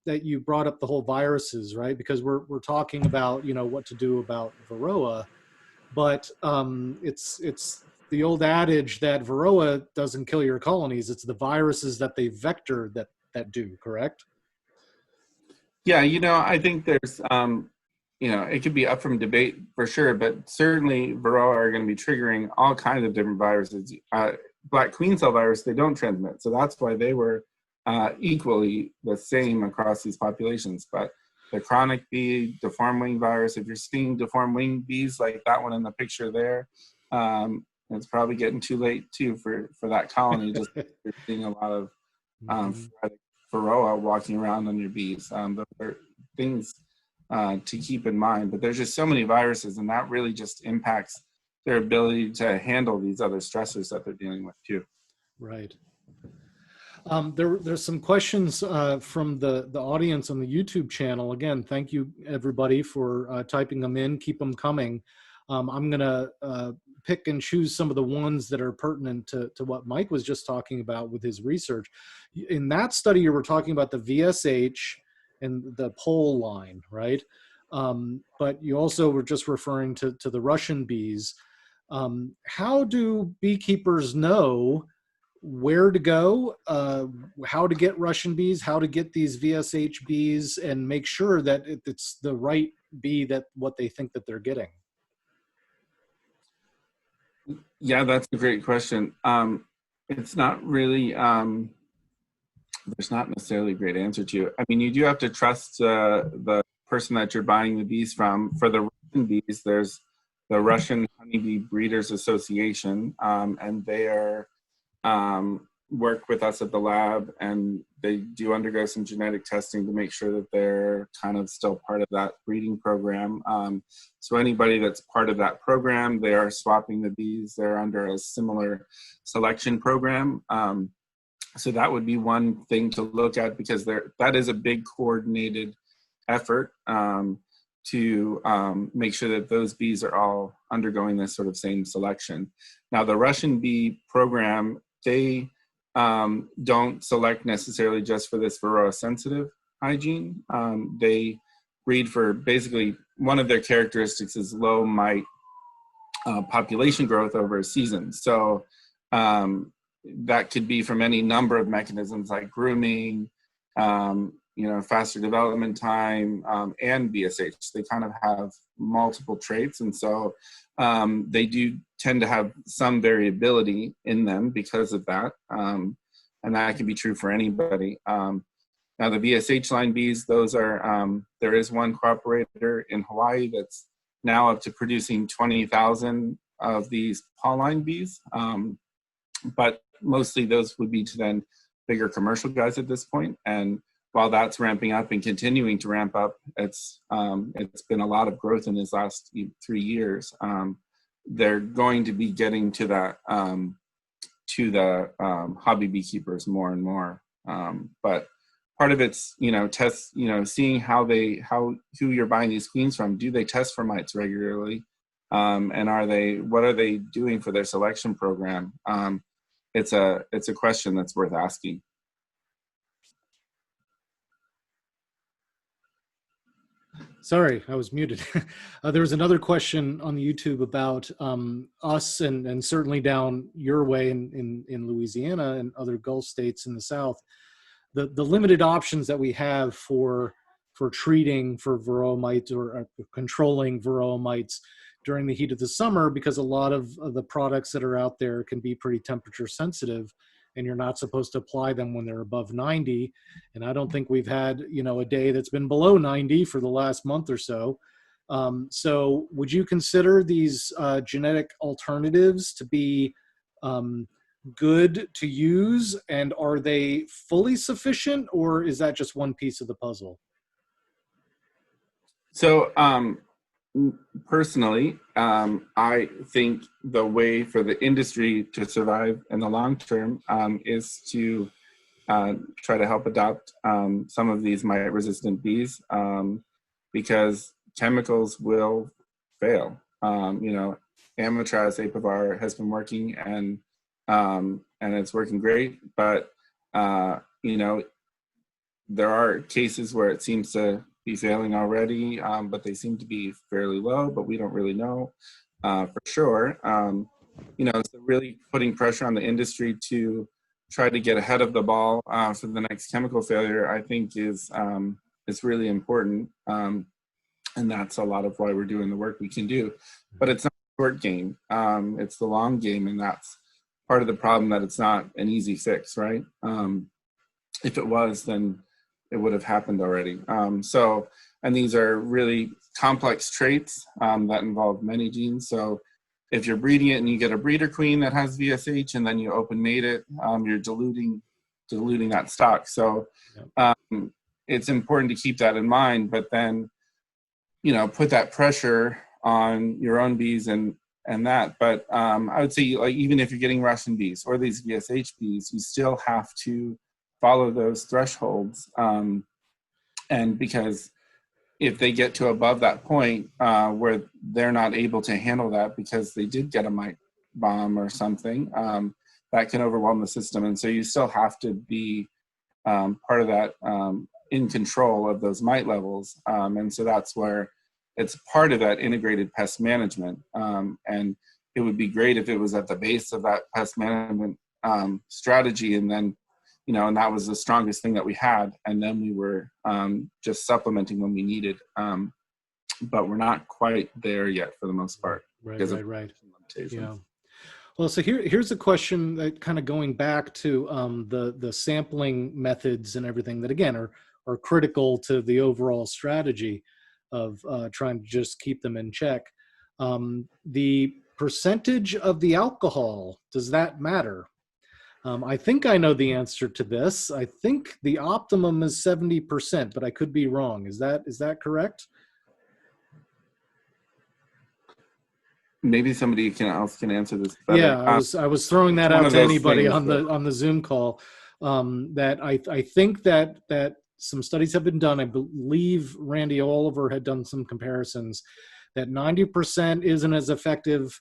that you brought up the whole viruses, right? Because we're talking about, you know, what to do about varroa, but it's the old adage that varroa doesn't kill your colonies. It's the viruses that they vector that do, correct? Yeah, I think there's, it could be up from debate for sure, but certainly varroa are going to be triggering all kinds of different viruses. Black queen cell virus, they don't transmit. So that's why they were equally the same across these populations. But the chronic bee, deformed wing virus, if you're seeing deformed wing bees like that one in the picture there, it's probably getting too late too for that colony. Just you're seeing a lot of varroa walking around on your bees. Those are things to keep in mind. But there's just so many viruses, and that really just impacts their ability to handle these other stressors that they're dealing with too. Right. There's some questions from the audience on the YouTube channel. Again, thank you everybody for typing them in. Keep them coming. I'm going to pick and choose some of the ones that are pertinent to what Mike was just talking about with his research. In that study, you were talking about the VSH and the pole line, right? But you also were just referring to the Russian bees. How do beekeepers know where to go, how to get Russian bees, how to get these VSH bees, and make sure that it's the right bee that what they think that they're getting? Yeah, that's a great question. It's not really, there's not necessarily a great answer to it. I mean, you do have to trust the person that you're buying the bees from. For the Russian bees, there's the Russian Honeybee Breeders Association, and they are work with us at the lab, and they do undergo some genetic testing to make sure that they're kind of still part of that breeding program. So anybody that's part of that program, they are swapping the bees. They're under a similar selection program. So that would be one thing to look at, because that is a big coordinated effort to make sure that those bees are all undergoing this sort of same selection. Now, the Russian bee program, they don't select necessarily just for this varroa sensitive hygiene. They breed for, basically, one of their characteristics is low mite population growth over a season. So that could be from any number of mechanisms like grooming, faster development time, and VSH. They kind of have multiple traits. And so they do tend to have some variability in them because of that. And that can be true for anybody. Now the VSH line bees, those are, there is one cooperator in Hawaii that's now up to producing 20,000 of these Pauline bees. But mostly those would be to then bigger commercial guys at this point. And while that's ramping up and continuing to ramp up, it's been a lot of growth in these last 3 years. They're going to be getting to that, to the hobby beekeepers more and more. But part of it's, seeing who you're buying these queens from. Do they test for mites regularly? And what are they doing for their selection program? It's a question that's worth asking. Sorry, I was muted. There was another question on the YouTube about us and certainly down your way in Louisiana and other Gulf states in the South, the limited options that we have for treating for varroa mites or controlling varroa mites during the heat of the summer, because a lot of the products that are out there can be pretty temperature sensitive, and you're not supposed to apply them when they're above 90. And I don't think we've had, a day that's been below 90 for the last month or so. So would you consider these genetic alternatives to be good to use? And are they fully sufficient, or is that just one piece of the puzzle? So personally, I think the way for the industry to survive in the long term is to try to help adopt some of these mite-resistant bees, because chemicals will fail. Amitraz Apivar has been working, and it's working great, but there are cases where it seems to be failing already, but they seem to be fairly low, but we don't really know. for sure. So really putting pressure on the industry to try to get ahead of the ball for the next chemical failure, I think is really important. And that's a lot of why we're doing the work we can do. But it's not a short game. It's the long game, and that's part of the problem, that it's not an easy fix, right? If it was, then it would have happened already. And these are really complex traits that involve many genes. So if you're breeding it and you get a breeder queen that has VSH and then you open mate it, you're diluting that stock. So it's important to keep that in mind, but then, put that pressure on your own bees and that. But I would say, like, even if you're getting Russian bees or these VSH bees, you still have to follow those thresholds. And because if they get to above that point where they're not able to handle that because they did get a mite bomb or something, that can overwhelm the system. And so you still have to be part of that, in control of those mite levels. And so that's where it's part of that integrated pest management. And it would be great if it was at the base of that pest management strategy, and then, and that was the strongest thing that we had. And then we were just supplementing when we needed. But we're not quite there yet for the most part. Right. Yeah. Well, so here's a question that kind of going back to the sampling methods and everything that, again, are critical to the overall strategy of trying to just keep them in check. The percentage of the alcohol, does that matter? I think I know the answer to this. I think the optimum is 70%, but I could be wrong. Is that correct? Maybe somebody else can answer this better. Yeah, I was throwing that out to anybody on the Zoom call. That I think that some studies have been done. I believe Randy Oliver had done some comparisons that 90% isn't as effective,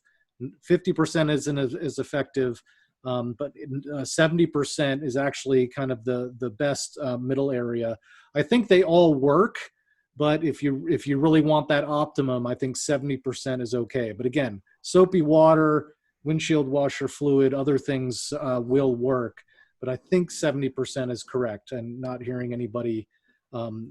50% isn't as effective, but 70% is actually kind of the best middle area. I think they all work. But if you really want that optimum, I think 70% is okay. But again, soapy water, windshield washer fluid, other things will work. But I think 70% is correct, and not hearing anybody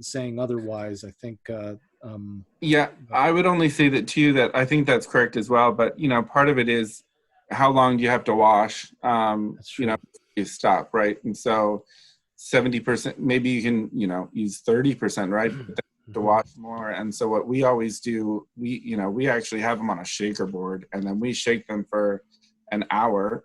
saying otherwise. I think. I would only say that too. That I think that's correct as well. But part of it is how long do you have to wash? You stop, right? And so 70%, maybe you can use 30%, right? To wash more. And so what we always do, we actually have them on a shaker board, and then we shake them for an hour.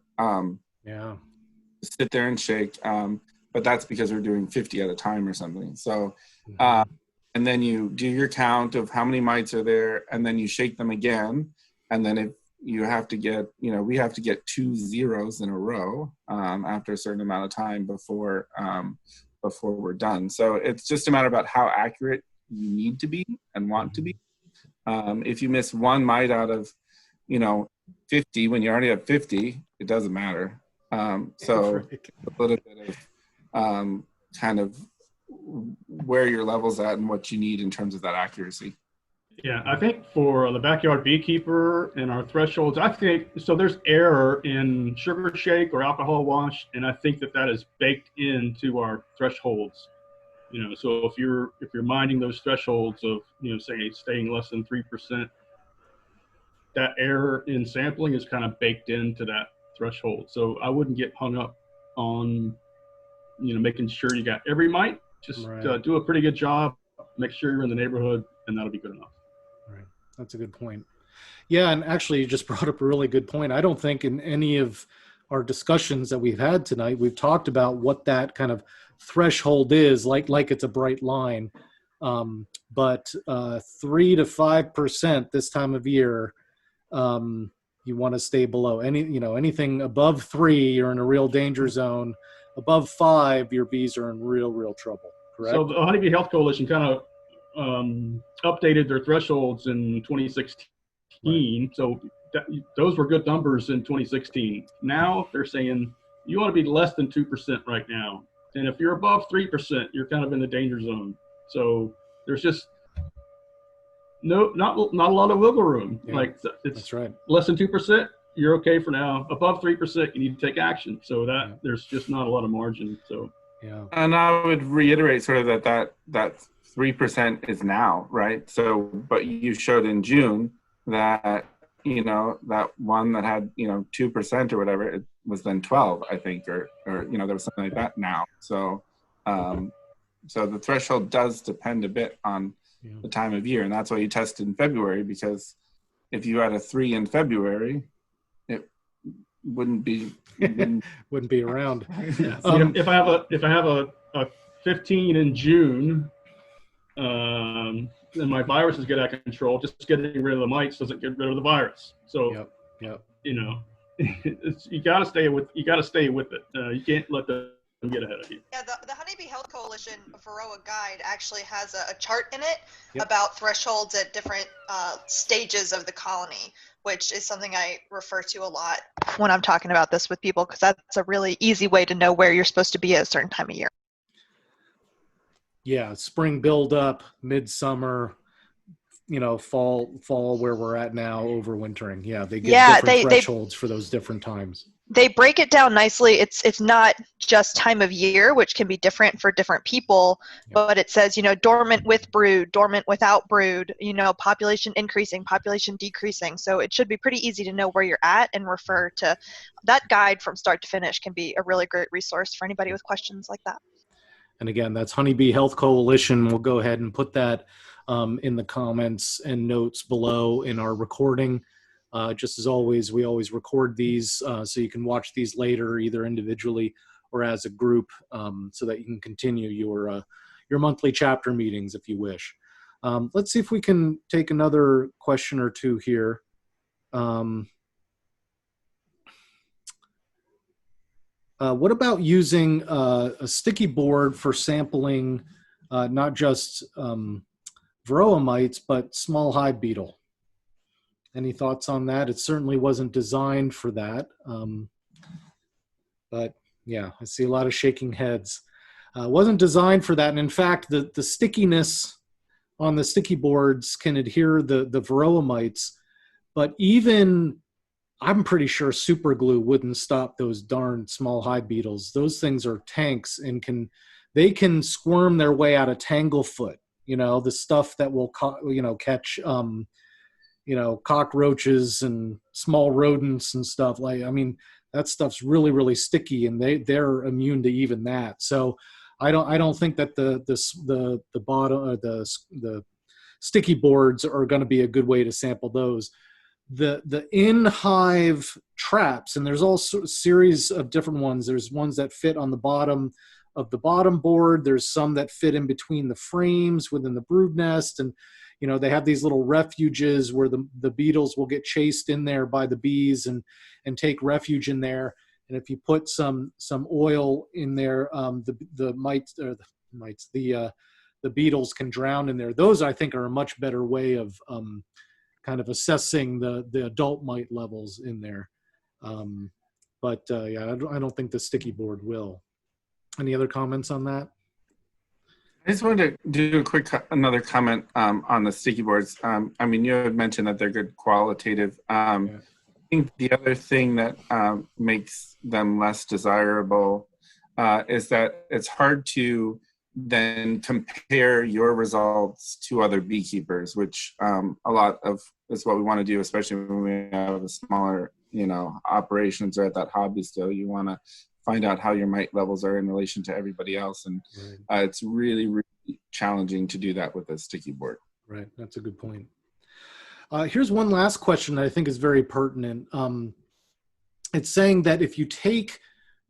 Sit there and shake. But that's because we're doing 50 at a time or something. So, and then you do your count of how many mites are there, and then you shake them again. And then if you have to get, we have to get 2 zeros in a row after a certain amount of time before we're done. So it's just a matter about how accurate you need to be and want to be. If you miss one mite out of 50 when you already have 50, it doesn't matter. So a little bit of kind of where your level's at and what you need in terms of that accuracy. Yeah, I think for the backyard beekeeper and our thresholds, I think so. There's error in sugar shake or alcohol wash, and I think that is baked into our thresholds. So if you're minding those thresholds of, say staying less than 3%, that error in sampling is kind of baked into that threshold. So I wouldn't get hung up on, making sure you got every mite. Just do a pretty good job. Make sure you're in the neighborhood, and that'll be good enough. Right. That's a good point. Yeah, and actually you just brought up a really good point. I don't think in any of our discussions that we've had tonight, we've talked about what that kind of threshold is, like it's a bright line. But 3 to 5% this time of year, you want to stay below. Anything above 3, you're in a real danger zone. Above 5, your bees are in real trouble. Correct? So the Honeybee Health Coalition kind of updated their thresholds in 2016. Right. So those were good numbers in 2016. Now they're saying you want to be less than 2% right now. And if you're above 3%, you're kind of in the danger zone. So there's just, not a lot of wiggle room. Yeah, Like it's that's right. less than 2%, you're okay for now. Above 3%, you need to take action. So that there's just not a lot of margin. So Yeah. And I would reiterate sort of that 3% is now, right? So, but you showed in June that, that one that had, 2% or whatever, it was then 12, I think, or there was something like that now. So, so the threshold does depend a bit on the time of year. And that's why you test in February, because if you had a 3 in February, it wouldn't be Wouldn't be around. yeah. If I have a 15 in June, then my viruses get out of control. Just getting rid of the mites doesn't get rid of the virus. So Yep. you got to stay with it. You can't let them get ahead of you. Yeah, the Honeybee Health Coalition Varroa Guide actually has a chart in it Yep. about thresholds at different stages of the colony, which is something I refer to a lot when I'm talking about this with people, because that's a really easy way to know where you're supposed to be at a certain time of year. Yeah, spring buildup, midsummer, fall where we're at now, overwintering. Yeah, they give different thresholds for those different times. They break it down nicely. It's not just time of year, which can be different for different people, but it says, dormant with brood, dormant without brood, population increasing, population decreasing. So it should be pretty easy to know where you're at and refer to that guide from start to finish. Can be a really great resource for anybody with questions like that. And again, that's Honeybee Health Coalition. We'll go ahead and put that in the comments and notes below in our recording. Just as always, we always record these so you can watch these later, either individually or as a group, so that you can continue your monthly chapter meetings if you wish. Let's see if we can take another question or two here. What about using a sticky board for sampling not just varroa mites, but small hive beetle? Any thoughts on that? It certainly wasn't designed for that. But yeah, I see a lot of shaking heads. Wasn't designed for that. And in fact, the stickiness on the sticky boards can adhere the varroa mites, but even I'm pretty sure super glue wouldn't stop those darn small hive beetles. Those things are tanks and they can squirm their way out of tanglefoot, the stuff that will catch cockroaches and small rodents and stuff. That stuff's really, really sticky, and they're immune to even that. So I don't think that the bottom or the sticky boards are going to be a good way to sample those. The in-hive traps, and there's also a series of different ones. There's ones that fit on the bottom of the bottom board. There's some that fit in between the frames within the brood nest, and they have these little refuges where the beetles will get chased in there by the bees and take refuge in there. And if you put some oil in there, the beetles can drown in there. Those, I think, are a much better way of kind of assessing the adult mite levels in there. I don't think the sticky board will. Any other comments on that? I just wanted to do another comment on the sticky boards. You had mentioned that they're good qualitative. I think the other thing that makes them less desirable is that it's hard to then compare your results to other beekeepers, which a lot of is what we want to do, especially when we have a smaller, operations or at that hobby still. You want to find out how your mite levels are in relation to everybody else. And it's really, really challenging to do that with a sticky board. Right. That's a good point. Here's one last question that I think is very pertinent. It's saying that if you take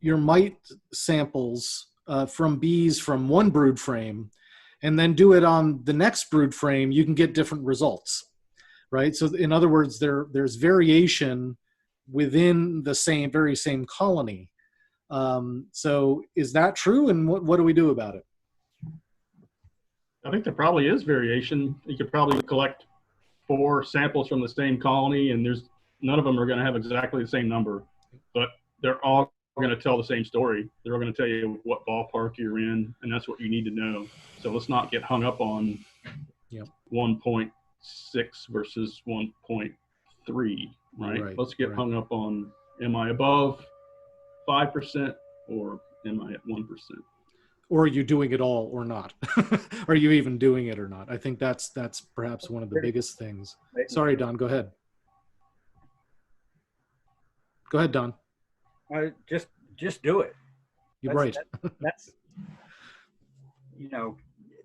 your mite samples from bees from one brood frame and then do it on the next brood frame, you can get different results, right? So in other words, there's variation within the very same colony. So is that true? And what do we do about it? I think there probably is variation. You could probably collect 4 samples from the same colony, and none of them are going to have exactly the same number, but they're all going to tell the same story. They're all going to tell you what ballpark you're in, and that's what you need to know. So let's not get hung up on 1 point versus 1.3, right? Let's get right. hung up on, am I above 5% or am I at 1%? Or are you doing it all or not? Are you even doing it or not? I think that's perhaps one of the biggest things. Sorry, Don, go ahead. Go ahead, Don. Just do it. You're right. That's you know,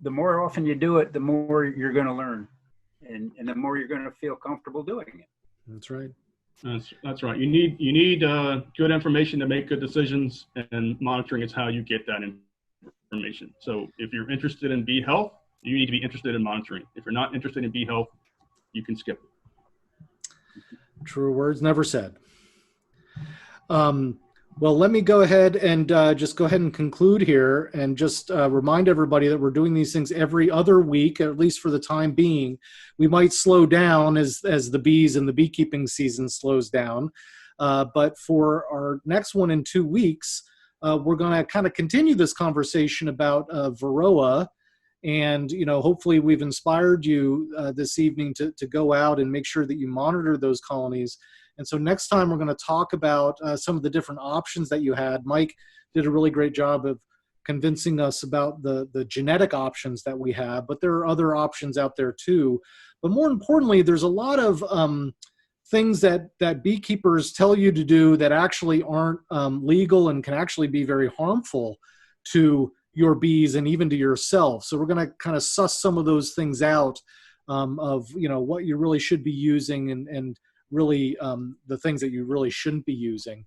the more often you do it, the more you're going to learn, and the more you're going to feel comfortable doing it. That's right. That's right. You need good information to make good decisions, and monitoring is how you get that information. So if you're interested in bee health, you need to be interested in monitoring. If you're not interested in bee health, you can skip it. True words never said. Well, let me go ahead and just go ahead and conclude here and just remind everybody that we're doing these things every other week, at least for the time being. We might slow down as the bees and the beekeeping season slows down. But for our next one in 2 weeks, we're going to kind of continue this conversation about varroa. And, hopefully we've inspired you this evening to go out and make sure that you monitor those colonies. And so next time we're going to talk about some of the different options that you had. Mike did a really great job of convincing us about the genetic options that we have, but there are other options out there too. But more importantly, there's a lot of things that beekeepers tell you to do that actually aren't legal and can actually be very harmful to your bees and even to yourself. So we're going to kind of suss some of those things out of what you really should be using and really the things that you really shouldn't be using.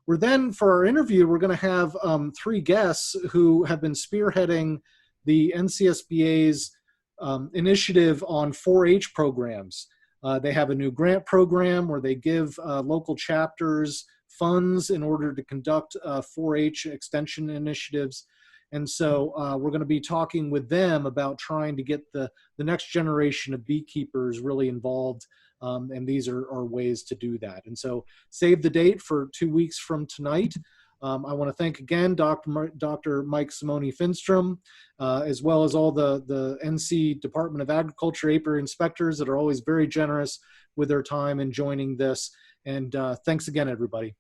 We're then, for our interview, we're going to have 3 guests who have been spearheading the NCSBA's initiative on 4-H programs. They have a new grant program where they give local chapters funds in order to conduct 4-H extension initiatives. And so we're going to be talking with them about trying to get the next generation of beekeepers really involved. And these are ways to do that. And so save the date for 2 weeks from tonight. I want to thank again Dr. Mike Simone Finstrom, as well as all the NC Department of Agriculture apiary inspectors that are always very generous with their time in joining this. And thanks again, everybody.